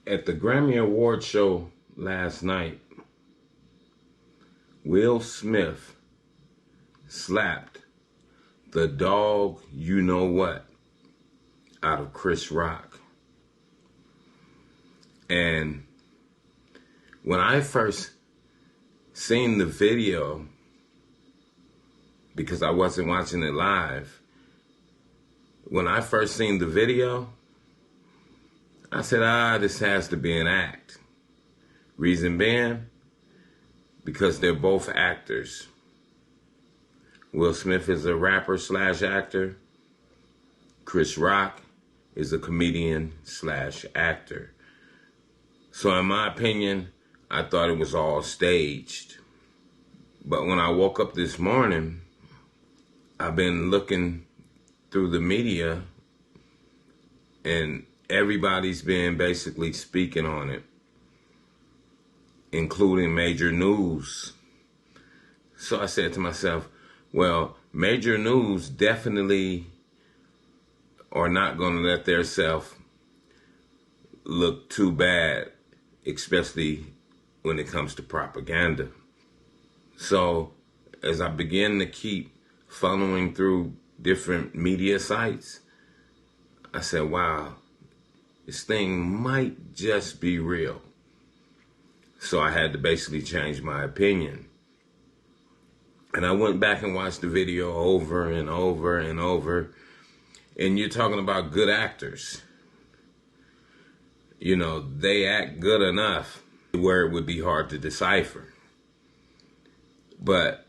At the Grammy Award show last night, Will Smith slapped the dog you know what out of Chris Rock. And when I first seen the video, because I wasn't watching it live, when I first seen the video, I said, this has to be an act. Reason being, because they're both actors. Will Smith is a rapper / actor. Chris Rock is a comedian / actor. So in my opinion, I thought it was all staged. But when I woke up this morning, I've been looking through the media and everybody's been basically speaking on it, including major news. So I said to myself, well, major news definitely are not going to let their self look too bad, especially when it comes to propaganda. So as I begin to keep following through different media sites, I said, wow, this thing might just be real. So I had to basically change my opinion. And I went back and watched the video over and over and over. And you're talking about good actors. You know, they act good enough where it would be hard to decipher. But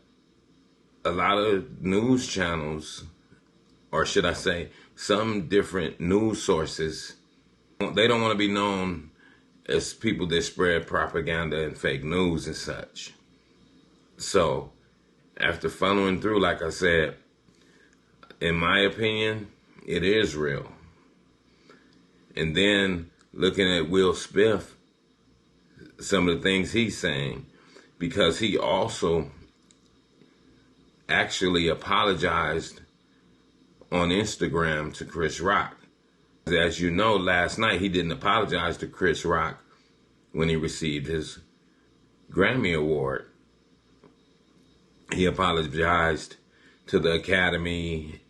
a lot of news channels, or should I say, some different news sources, they don't want to be known as people that spread propaganda and fake news and such. So, after following through, like I said, in my opinion, it is real. And then looking at Will Smith, some of the things he's saying, because he also actually apologized on Instagram to Chris Rock. As you know, last night he didn't apologize to Chris Rock when he received his Grammy Award. He apologized to the Academy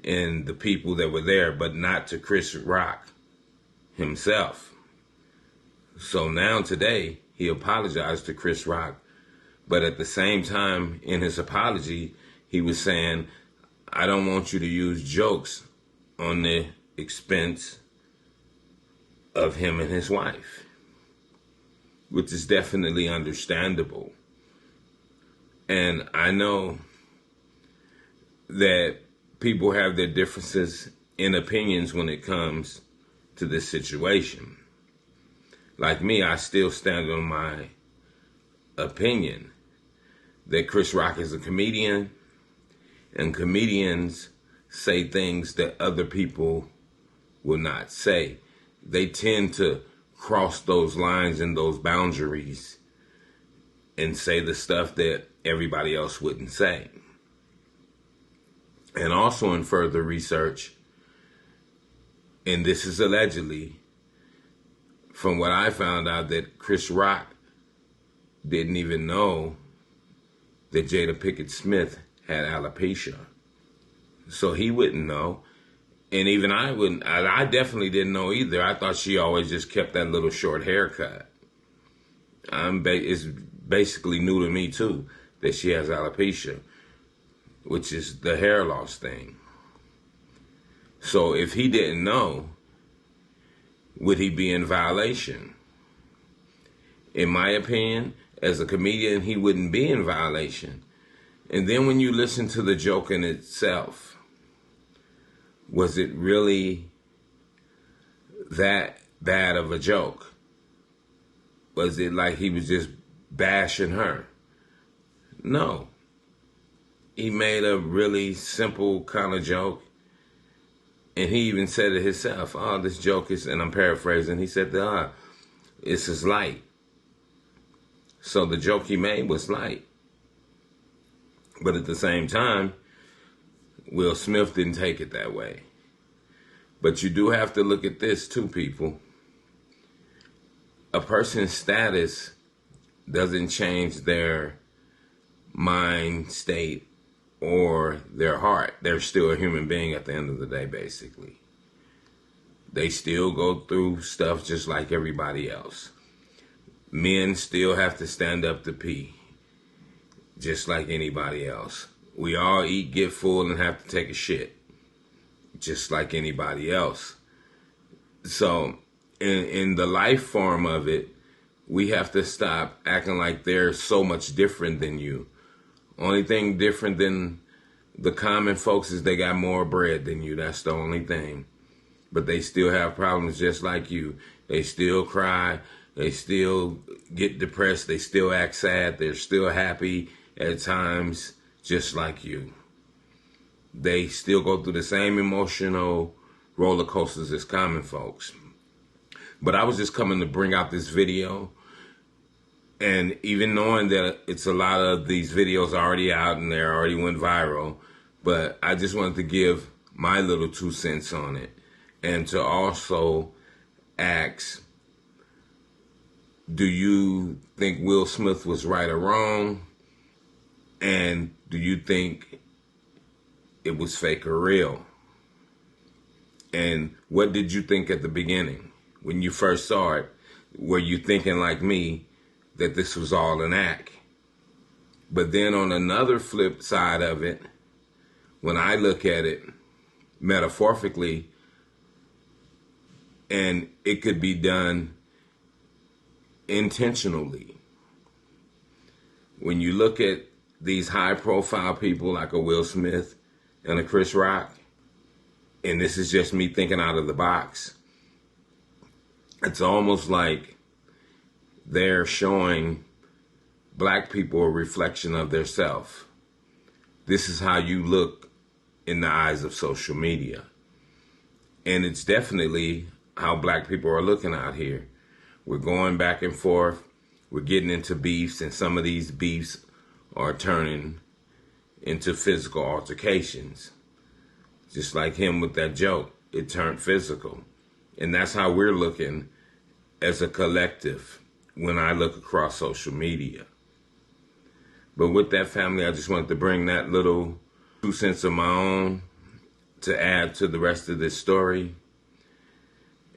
and the people that were there, but not to Chris Rock himself. So now today, he apologized to Chris Rock, but at the same time in his apology, he was saying, I don't want you to use jokes on the expense of him and his wife, which is definitely understandable. And I know that people have their differences in opinions when it comes to this situation. Like me, I still stand on my opinion that Chris Rock is a comedian, and comedians say things that other people will not say. They tend to cross those lines and those boundaries and say the stuff that everybody else wouldn't say. And also in further research, and this is allegedly, from what I found out, that Chris Rock didn't even know that Jada Pinkett Smith had alopecia. So he wouldn't know. And even I wouldn't. I definitely didn't know either. I thought she always just kept that little short haircut. It's basically new to me too that she has alopecia, which is the hair loss thing. So if he didn't know, would he be in violation? In my opinion, as a comedian, he wouldn't be in violation. And then when you listen to the joke in itself, was it really that bad of a joke? Was it like he was just bashing her? No. He made a really simple kind of joke. And he even said it himself, this joke is, and I'm paraphrasing, he said, this is light. So the joke he made was light. But at the same time, Will Smith didn't take it that way. But you do have to look at this too, people. a person's status doesn't change their mind state or their heart. They're still a human being at the end of the day, basically. They still go through stuff just like everybody else. Men still have to stand up to pee, just like anybody else. We all eat, get full, and have to take a shit, just like anybody else. So, in the life form of it, we have to stop acting like they're so much different than you. Only thing different than the common folks is they got more bread than you. That's the only thing. But they still have problems just like you. They still cry. They still get depressed. They still act sad. They're still happy at times, just like you. They still go through the same emotional roller coasters as common folks. But I was just coming to bring out this video. And even knowing that it's a lot of these videos already out and they already went viral, but I just wanted to give my little 2 cents on it. And to also ask, do you think Will Smith was right or wrong? And do you think it was fake or real? And what did you think at the beginning? When you first saw it, were you thinking like me that this was all an act? But then on another flip side of it, when I look at it metaphorically, and it could be done intentionally. When you look at these high-profile people like a Will Smith and a Chris Rock, and this is just me thinking out of the box, it's almost like they're showing black people a reflection of their self. This is how you look in the eyes of social media. And it's definitely how black people are looking out here. We're going back and forth. We're getting into beefs, and some of these beefs are turning into physical altercations. Just like him with that joke, it turned physical. And that's how we're looking as a collective when I look across social media. But with that, family, I just wanted to bring that little 2 cents of my own to add to the rest of this story,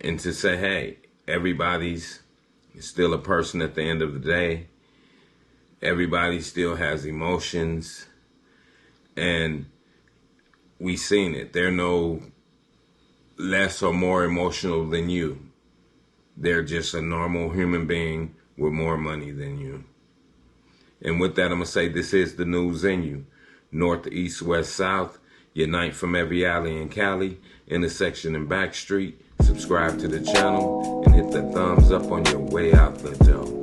and to say, hey, everybody's still a person at the end of the day. Everybody still has emotions, and we seen it. They're no less or more emotional than you. They're just a normal human being with more money than you. And with that, I'm going to say this is the news in you. North, east, west, south. Unite from every alley in Cali, intersection and back street. Subscribe to the channel and hit the thumbs up on your way out the door.